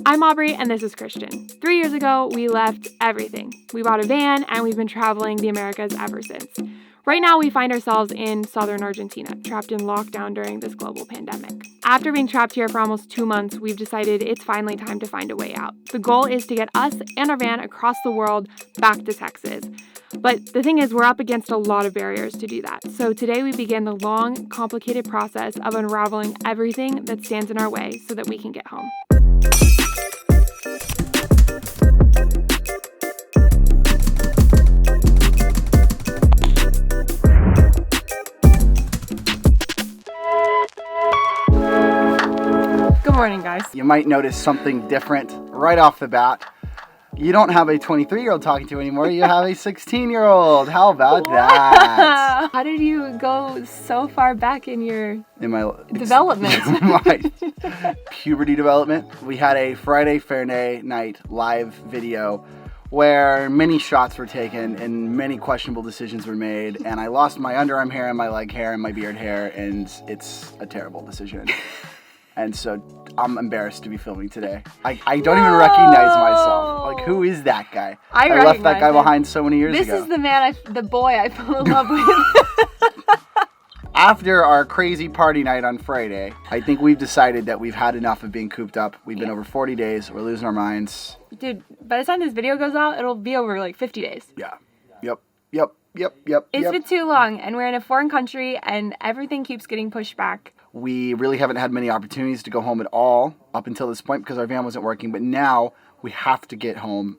I'm Aubry, and this is Christian. 3 years ago, we left everything. We bought a van, and we've been traveling the Americas ever since. Right now, we find ourselves in southern Argentina, trapped in lockdown during this global pandemic. After being trapped here for almost 2 months, we've decided it's finally time to find a way out. The goal is to get us and our van across the world back to Texas. But the thing is, we're up against a lot of barriers to do that. So today we begin the long, complicated process of unraveling everything that stands in our way so that we can get home. Good morning, guys. You might notice something different right off the bat. You don't have a 23-year-old talking to you anymore. You have a 16-year-old. How about that? How did you go so far back in your development? My puberty development. We had a Friday Fair Night live video where many shots were taken and many questionable decisions were made, and I lost my underarm hair and my leg hair and my beard hair, and it's a terrible decision. And so I'm embarrassed to be filming today. I don't even recognize myself. Like, who is that guy? I left that guy behind so many years ago. This is the boy I fell in love with. After our crazy party night on Friday, I think we've decided that we've had enough of being cooped up. We've been over 40 days. We're losing our minds. Dude, by the time this video goes out, it'll be over like 50 days. Yeah. Yep. It's been too long, and we're in a foreign country, and everything keeps getting pushed back. We really haven't had many opportunities to go home at all up until this point because our van wasn't working. But now we have to get home.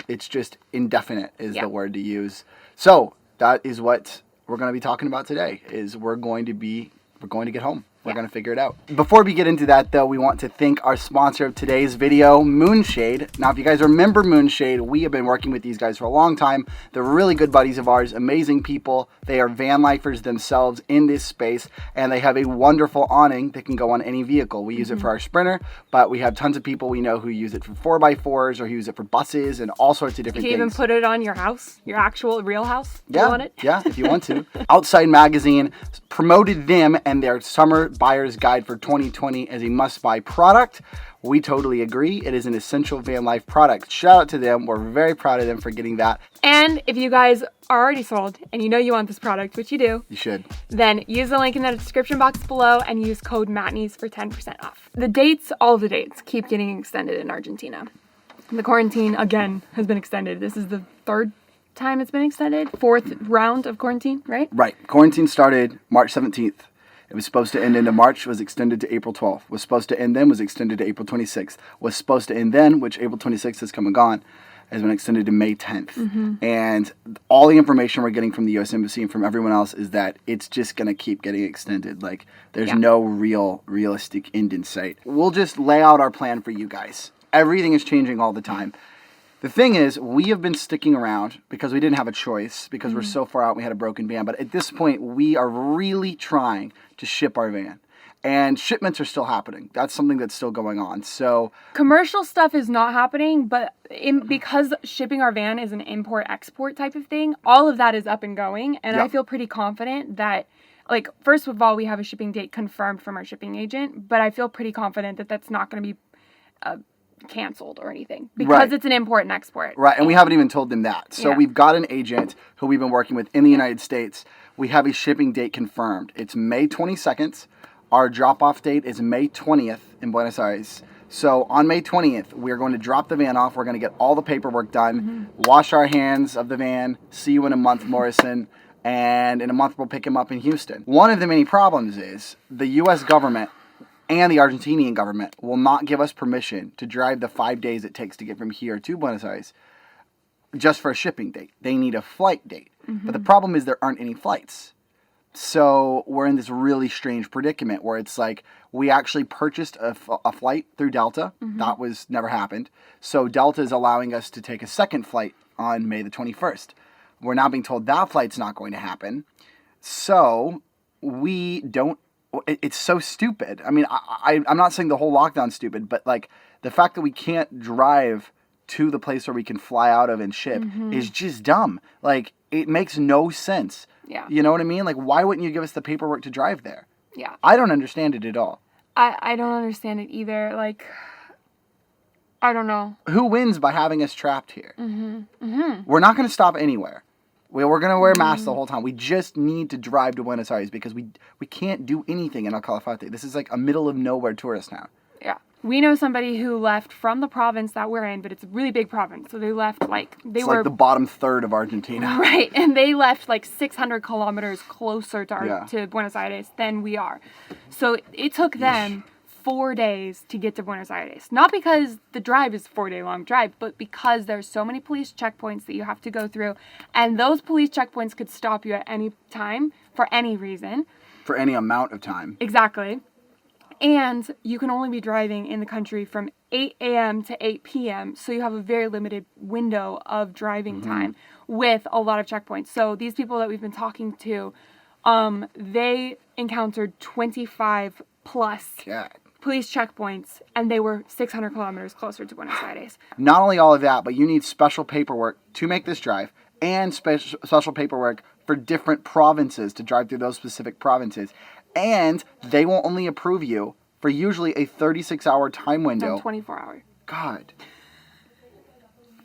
It's just indefinite is the word to use. So that is what we're going to be talking about today. Is we're going to get home. We're going to figure it out. Before we get into that, though, we want to thank our sponsor of today's video, Moonshade. Now, if you guys remember Moonshade, we have been working with these guys for a long time. They're really good buddies of ours, amazing people. They are van lifers themselves in this space, and they have a wonderful awning that can go on any vehicle. We use it for our Sprinter, but we have tons of people we know who use it for 4x4s or who use it for buses and all sorts of different things. You can even put it on your house, your actual real house. Yeah, you want it? Yeah, if you want to. Outside Magazine promoted them and their summer buyer's guide for 2020 as a must-buy product. We totally agree. It is an essential van life product. Shout out to them. We're very proud of them for getting that. And if you guys are already sold and you know you want this product, which you do, you should, then use the link in the description box below and use code Matneys for 10% off. All the dates keep getting extended in Argentina. The quarantine, again, has been extended. This is the third time it's been extended. 4th round of quarantine, right? Right. Quarantine started March 17th. It was supposed to end into March, was extended to April 12th. Was supposed to end then, was extended to April 26th. Was supposed to end then, which April 26th has come and gone, has been extended to May 10th. And all the information we're getting from the U.S. Embassy and from everyone else is that it's just going to keep getting extended. Like, there's no realistic end in sight. We'll just lay out our plan for you guys. Everything is changing all the time. The thing is, we have been sticking around because we didn't have a choice, because we're so far out, we had a broken van. But at this point, we are really trying to ship our van. And shipments are still happening. That's something that's still going on. So commercial stuff is not happening, but because shipping our van is an import-export type of thing, all of that is up and going. And I feel pretty confident that, like, first of all, we have a shipping date confirmed from our shipping agent, but I feel pretty confident that that's not going to be canceled or anything because it's an import and export. Right, and we haven't even told them that. So we've got an agent who we've been working with in the United States. We have a shipping date confirmed. It's May 22nd. Our drop-off date is May 20th in Buenos Aires. So on May 20th, we're going to drop the van off. We're going to get all the paperwork done, wash our hands of the van, see you in a month, Morrison, and in a month we'll pick him up in Houston. One of the many problems is the U.S. government and the Argentinian government will not give us permission to drive the 5 days it takes to get from here to Buenos Aires just for a shipping date. They need a flight date. But the problem is there aren't any flights. So we're in this really strange predicament where it's like we actually purchased a flight through Delta. That was never happened. So Delta is allowing us to take a second flight on May the 21st. We're now being told that flight's not going to happen. So we don't. It's so stupid. I mean, I'm not saying the whole lockdown's stupid, but like the fact that we can't drive to the place where we can fly out of and ship is just dumb. Like, it makes no sense. Yeah. You know what I mean? Like, why wouldn't you give us the paperwork to drive there? Yeah. I don't understand it at all. I don't understand it either. Like, I don't know. Who wins by having us trapped here? We're not going to stop anywhere. We're going to wear masks the whole time. We just need to drive to Buenos Aires because we can't do anything in El Calafate. This is like a middle of nowhere tourist town. Yeah. We know somebody who left from the province that we're in, but it's a really big province. So they left like it's like the bottom third of Argentina. Right. And they left like 600 kilometers closer to Buenos Aires than we are. So it took them 4 days to get to Buenos Aires. Not because the drive is a 4-day long drive, but because there's so many police checkpoints that you have to go through. And those police checkpoints could stop you at any time for any reason. For any amount of time. Exactly. And you can only be driving in the country from 8 a.m. to 8 p.m. So you have a very limited window of driving time with a lot of checkpoints. So these people that we've been talking to, they encountered 25 plus police checkpoints, and they were 600 kilometers closer to Buenos Aires. Not only all of that, but you need special paperwork to make this drive and special paperwork for different provinces to drive through those specific provinces. And they will only approve you for usually a 36-hour time window. 24-hour. God.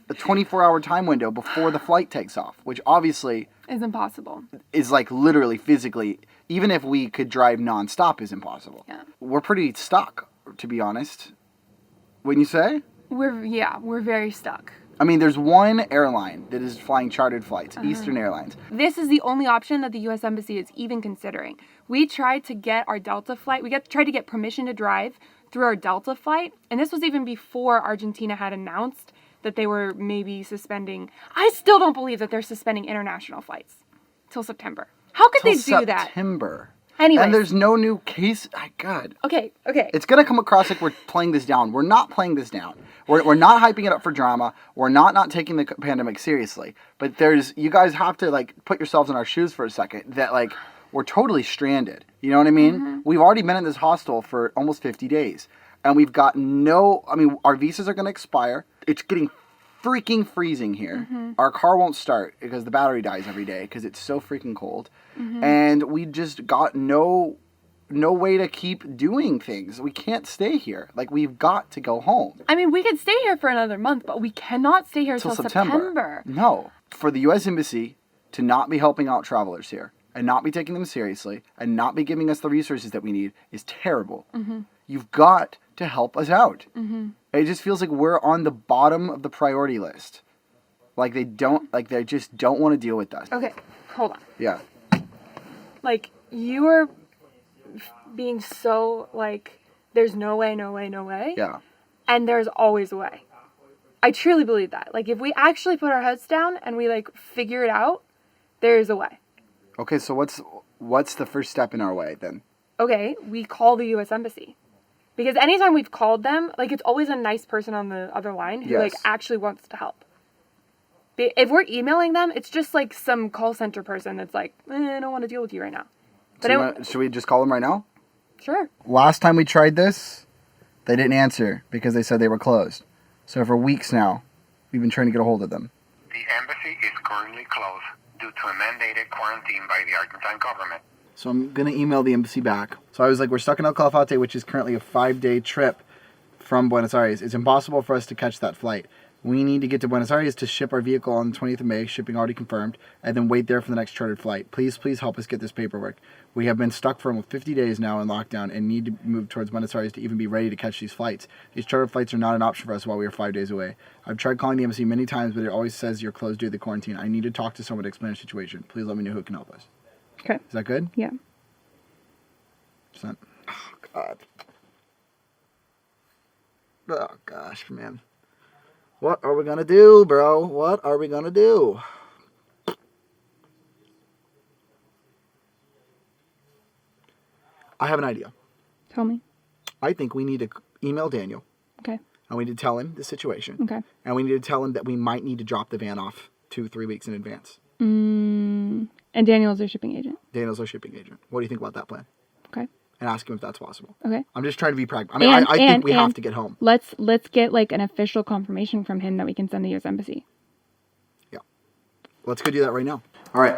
A 24-hour time window before the flight takes off, which obviously is impossible. Is like literally physically, even if we could drive nonstop, is impossible. Yeah. We're pretty stuck, to be honest. Wouldn't you say? We're very stuck. I mean, there's one airline that is flying chartered flights, Eastern Airlines. This is the only option that the U.S. Embassy is even considering. We tried to get our Delta flight. Tried to get permission to drive through our Delta flight. And this was even before Argentina had announced that they were maybe suspending. I still don't believe that they're suspending international flights till September. How could they do that? September. Anyway. And there's no new case. My God. Okay. It's going to come across like we're playing this down. We're not playing this down. We're not hyping it up for drama. We're not taking the pandemic seriously. But you guys have to like put yourselves in our shoes for a second that like we're totally stranded. You know what I mean? We've already been in this hostel for almost 50 days. And we've got our visas are going to expire. It's getting freaking freezing here. Our car won't start because the battery dies every day because it's so freaking cold. And we just got no way to keep doing things. We can't stay here. Like, we've got to go home. I mean, we could stay here for another month, but we cannot stay here till September. No. For the U.S. Embassy to not be helping out travelers here and not be taking them seriously and not be giving us the resources that we need is terrible. You've got to help us out. It just feels like we're on the bottom of the priority list. Like, they just don't want to deal with us. Okay, hold on. Yeah. Like, you are being so, like, there's no way. Yeah. And there's always a way. I truly believe that. Like, if we actually put our heads down and we, like, figure it out, there is a way. Okay, so what's the first step in our way, then? Okay, we call the U.S. Embassy. Because anytime we've called them, like, it's always a nice person on the other line who, like, actually wants to help. If we're emailing them, it's just, like, some call center person that's like, I don't want to deal with you right now. But should we just call them right now? Sure. Last time we tried this, they didn't answer because they said they were closed. So for weeks now, we've been trying to get a hold of them. The embassy is currently closed due to a mandated quarantine by the Argentine government. So I'm going to email the embassy back. So I was like, we're stuck in El Calafate, which is currently a 5-day trip from Buenos Aires. It's impossible for us to catch that flight. We need to get to Buenos Aires to ship our vehicle on the 20th of May, shipping already confirmed, and then wait there for the next chartered flight. Please help us get this paperwork. We have been stuck for almost 50 days now in lockdown and need to move towards Buenos Aires to even be ready to catch these flights. These chartered flights are not an option for us while we are 5 days away. I've tried calling the embassy many times, but it always says you're closed due to the quarantine. I need to talk to someone to explain the situation. Please let me know who can help us. Okay. Is that good? Yeah. Oh, God. Oh, gosh, man. What are we going to do, bro? What are we going to do? I have an idea. Tell me. I think we need to email Daniel. Okay. And we need to tell him the situation. Okay. And we need to tell him that we might need to drop the van off 2-3 weeks in advance. And Daniel's our shipping agent. Daniel's our shipping agent. What do you think about that plan? Okay. And ask him if that's possible. Okay. I'm just trying to be pragmatic. I mean, I think we have to get home. Let's get like an official confirmation from him that we can send the U.S. Embassy. Yeah. Let's go do that right now. All right.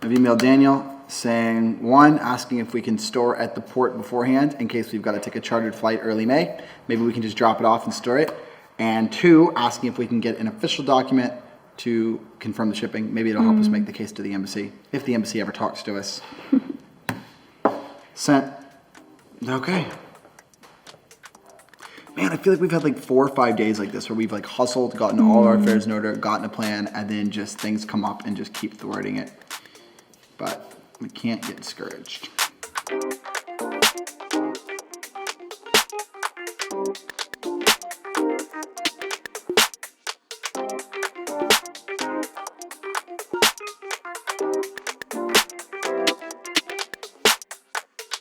I've emailed Daniel saying, one, asking if we can store at the port beforehand in case we've got to take a chartered flight early May. Maybe we can just drop it off and store it. And 2, asking if we can get an official document to confirm the shipping. Maybe it'll help us make the case to the embassy, if the embassy ever talks to us. Sent. Okay. Man, I feel like we've had like 4 or 5 days like this where we've like hustled, gotten all our affairs in order, gotten a plan, and then just things come up and just keep thwarting it. But we can't get discouraged.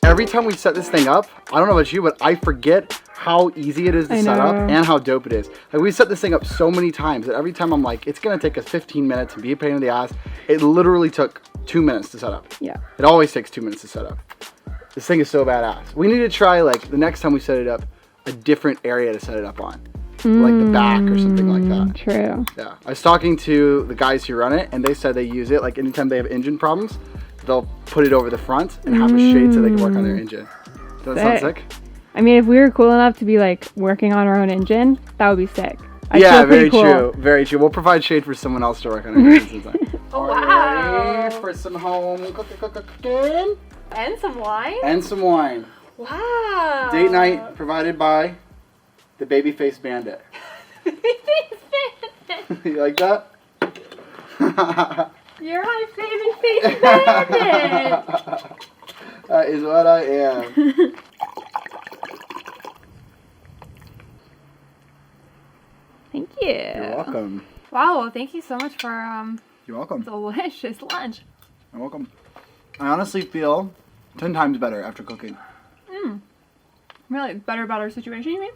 Every time we set this thing up, I don't know about you, but I forget how easy it is to set up and how dope it is. Like, we set this thing up so many times that every time I'm like, it's gonna take us 15 minutes and be a pain in the ass. It literally took 2 minutes to set up. Yeah. It always takes 2 minutes to set up. This thing is so badass. We need to try, like, the next time we set it up, a different area to set it up on. Like the back or something like that. True. Yeah. I was talking to the guys who run it, and they said they use it, like, anytime they have engine problems, they'll put it over the front and have a shade so they can work on their engine. Does that sound sick? I mean, if we were cool enough to be like working on our own engine, that would be sick. Yeah, very true. Very true. We'll provide shade for someone else to work on our engine sometime. Oh, Are you wow. ready for some home cooking? And some wine? And some wine. Wow. Date night provided by the Babyface Bandit. You like that? You're my Babyface Bandit. That is what I am. Thank you. You're welcome. Wow, well, thank you so much for You're welcome. delicious lunch. You're welcome. I honestly feel 10 times better after cooking. Really, better about our situation, you mean?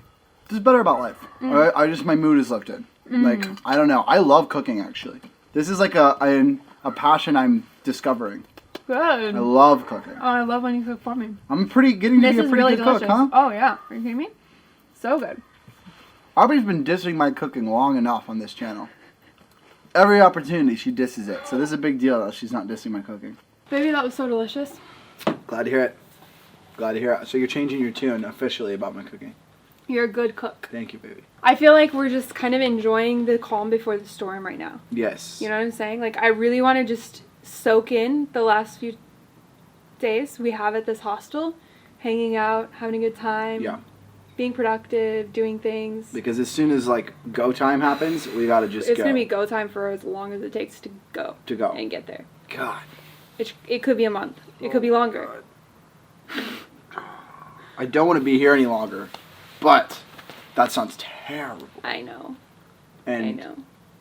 This is better about life. I just, my mood is lifted. Like, I don't know. I love cooking, actually. This is like a passion I'm discovering. Good. I love cooking. Oh, I love when you cook for me. I'm getting to be a pretty really good delicious. cook, huh? Oh, yeah. Are you kidding me? So good. Aubrey's been dissing my cooking long enough on this channel. Every opportunity, she disses it. So this is a big deal that she's not dissing my cooking. Baby, that was so delicious. Glad to hear it. Glad to hear it. So you're changing your tune officially about my cooking. You're a good cook. Thank you, baby. I feel like we're just kind of enjoying the calm before the storm right now. Yes. You know what I'm saying? Like, I really want to just soak in the last few days we have at this hostel, hanging out, having a good time. Yeah. Being productive, doing things. Because as soon as, like, go time happens, we gotta just It's go. going to be go time for as long as it takes to go. To go. And get there. God. It could be a month. It could be longer. God. I don't want to be here any longer, but that sounds terrible. I know. And I know.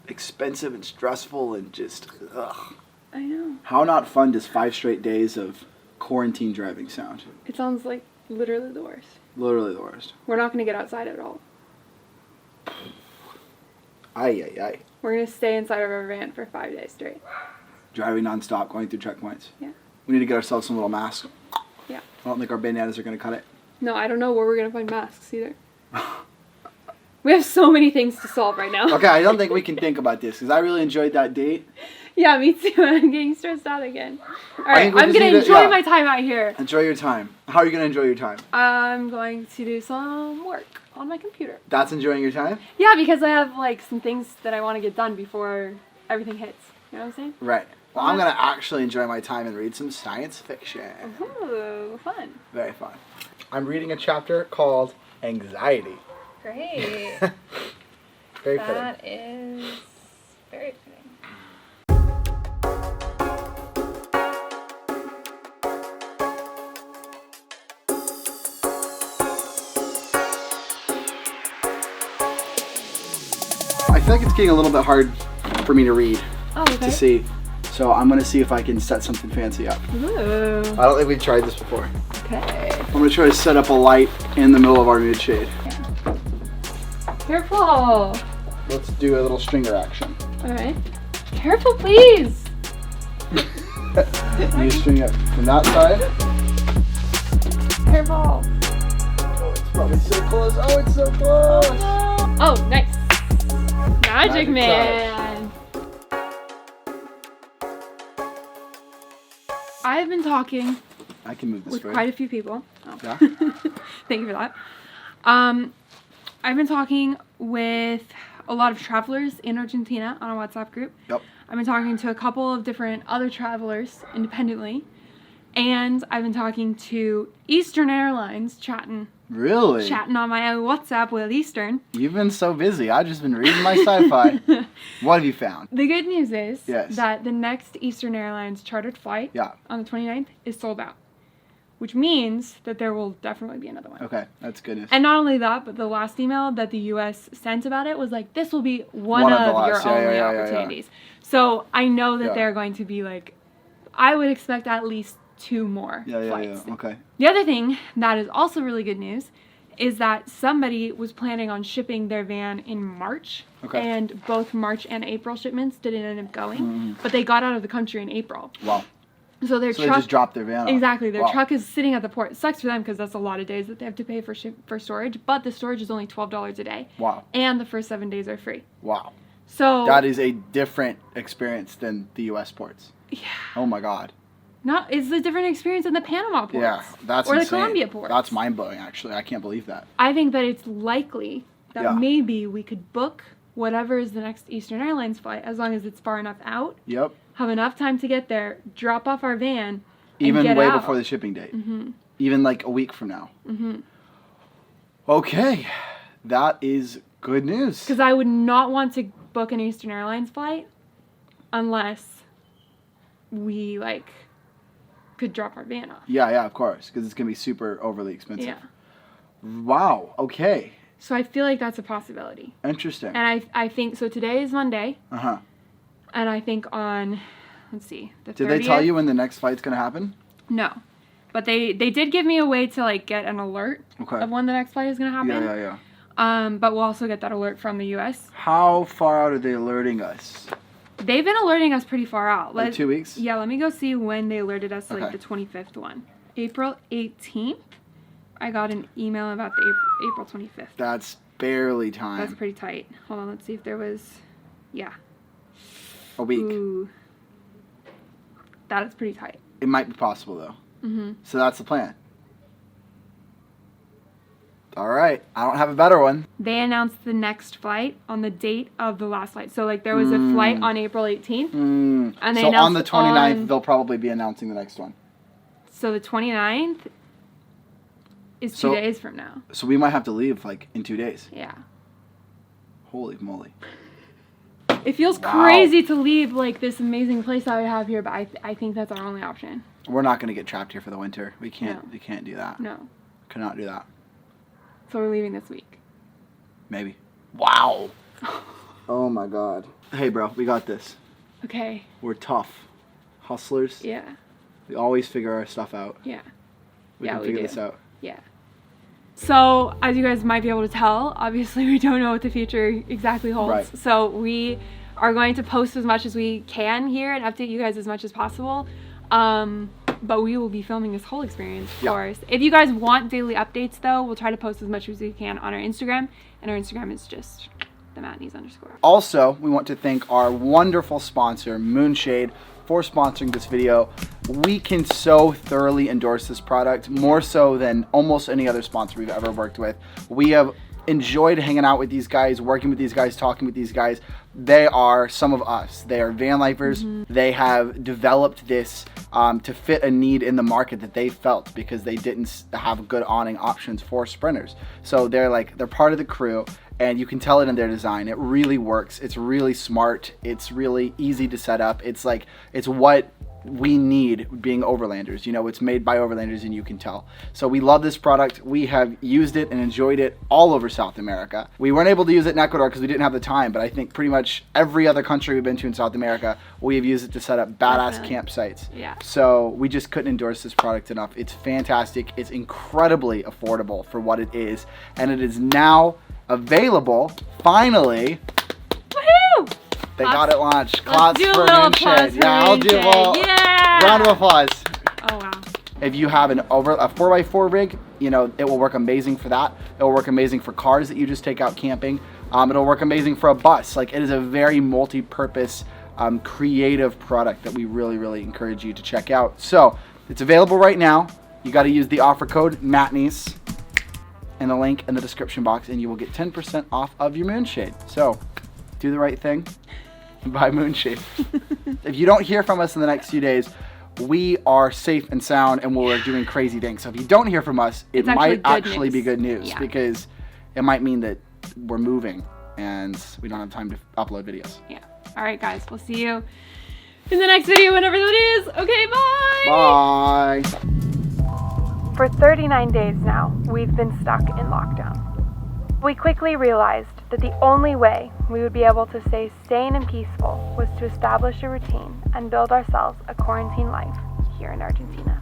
expensive and stressful and just, ugh. I know. How not fun does 5 straight days of quarantine driving sound? It sounds like literally the worst. Literally the worst. We're not going to get outside at all. Ay. We're going to stay inside of our van for 5 days straight. Driving nonstop, going through checkpoints. Yeah. We need to get ourselves some little masks. Yeah. I don't think our bananas are going to cut it. No, I don't know where we're going to find masks either. We have so many things to solve right now. Okay, I don't think we can think about this because I really enjoyed that date. Yeah, me too. I'm getting stressed out again. All right, think we I'm just going need to to- enjoy yeah. my time out here. Enjoy your time. How are you going to enjoy your time? I'm going to do some work on my computer. That's enjoying your time? Yeah, because I have like some things that I want to get done before everything hits. You know what I'm saying? Right. Well, I'm going to actually enjoy my time and read some science fiction. Ooh, fun. Very fun. I'm reading a chapter called Anxiety. Great. Very fitting. That is very fitting. I feel like it's getting a little bit hard for me to read, Oh, okay. to see. So I'm going to see if I can set something fancy up. Ooh. I don't think we've tried this before. Okay. I'm going to try to set up a light in the middle of our nude shade. Careful. Let's do a little stringer action. All right. Careful, please. You string it from that side. Careful. Oh, it's probably so close. Oh, it's so close. Oh, nice. Magic Magic Man. I've been talking I can move this with way. quite a few people. Oh. Yeah? Thank you for that. I've been talking with a lot of travelers in Argentina on a WhatsApp group. Yep. I've been talking to a couple of different other travelers independently. And I've been talking to Eastern Airlines, chatting Really? on my WhatsApp with Eastern. You've been so busy. I've just been reading my sci-fi. What have you found? The good news is Yes. that the next Eastern Airlines chartered flight Yeah. on the 29th is sold out, which means that there will definitely be another one. Okay, that's good news. And not only that, but the last email that the U.S. sent about it was like, this will be one of the your last. only Yeah. opportunities. So I know that Yeah. they're going to be like, I would expect at least 2 more flights. Yeah. Okay. The other thing that is also really good news is that somebody was planning on shipping their van in March. Okay. And both March and April shipments didn't end up going, but they got out of the country in April. Wow. So their So truck they just dropped their van off. Exactly. Their Wow. truck is sitting at the port. It sucks for them because that's a lot of days that they have to pay for storage, but the storage is only $12 a day. Wow. And the first 7 days are free. Wow. So That is a different experience than the U.S. ports. yeah. Oh my God. It's a different experience than the Panama ports. Yeah, that's or insane. the Colombia ports. That's mind-blowing, actually. I can't believe that. I think that it's likely that Yeah. maybe we could book whatever is the next Eastern Airlines flight as long as it's far enough out, Yep. have enough time to get there, drop off our van, and Even get way out. before the shipping date. Mm-hmm. Even like a week from now. Mm-hmm. Okay. That is good news. Because I would not want to book an Eastern Airlines flight unless we could drop our van off. Yeah, of course. Because it's going to be super overly expensive. Yeah. Wow. Okay. So I feel like that's a possibility. Interesting. And I think, so today is Monday, Uh-huh. and I think on, let's see, the 30th. Did they tell you when the next flight's going to happen? No. But they did give me a way to get an alert Okay. of when the next flight is going to happen. Yeah. But we'll also get that alert from the U.S. How far out are they alerting us? They've been alerting us pretty far out. Like 2 weeks? Yeah, let me go see when they alerted us, Okay. the 25th one. April 18th, I got an email about the April 25th. That's barely time. That's pretty tight. Hold on, let's see if there was, yeah. A week. Ooh. That is pretty tight. It might be possible, though. Mm-hmm. So that's the plan. All right. I don't have a better one. They announced the next flight on the date of the last flight. So, there was a flight on April 18th. And they So on the announced 29th, they'll probably be announcing the next one. So the 29th is 2 days from now. So we might have to leave, in 2 days. Yeah. Holy moly. It feels crazy to leave, this amazing place that we have here, but I think that's our only option. We're not going to get trapped here for the winter. We can't. No. We can't do that. No. Cannot do that. So we're leaving this week. Maybe. Wow. Oh my God. Hey, bro, we got this. Okay. We're tough. Hustlers. Yeah. We always figure our stuff out. Yeah. We Yeah, can we figure do. this out. Yeah. So, as you guys might be able to tell, obviously we don't know what the future exactly holds. Right. So we are going to post as much as we can here and update you guys as much as possible. But we will be filming this whole experience, of course. If you guys want daily updates, though, we'll try to post as much as we can on our Instagram. And our Instagram is just the Matneys _. Also, we want to thank our wonderful sponsor, Moonshade, for sponsoring this video. We can so thoroughly endorse this product, more so than almost any other sponsor we've ever worked with. We have enjoyed hanging out with these guys, working with these guys, talking with these guys. They are some of us. They are van lifers. They have developed this to fit a need in the market that they felt because they didn't have good awning options for sprinters. So they're part of the crew, and you can tell it in their design. It really works. It's really smart. It's really easy to set up. It's what we need being overlanders. It's made by overlanders, and you can tell. So we love this product. We have used it and enjoyed it all over South America. We weren't able to use it in Ecuador because we didn't have the time, but I think pretty much every other country we've been to in South America, we have used it to set up badass campsites. Yeah. So we just couldn't endorse this product enough. It's fantastic. It's incredibly affordable for what it is, and it is now available, finally. Woohoo! They got it launched. Let's Claps do a for little Moonshade. applause for Yeah, I'll do Moonshade. Yeah! round of applause. Oh, wow. If you have a 4x4 rig, it will work amazing for that. It will work amazing for cars that you just take out camping. It'll work amazing for a bus. It is a very multi-purpose, creative product that we really, really encourage you to check out. So it's available right now. You got to use the offer code Matneys, and the link in the description box, and you will get 10% off of your moonshade. So do the right thing and buy moonshade. If you don't hear from us in the next few days, we are safe and sound and we're doing crazy things. So if you don't hear from us, it might actually be good news, because it might mean that we're moving and we don't have time to upload videos. Yeah. All right, guys. We'll see you in the next video, whenever that is. Okay, Bye. bye. For 39 days now, we've been stuck in lockdown. We quickly realized that the only way we would be able to stay sane and peaceful was to establish a routine and build ourselves a quarantine life here in Argentina.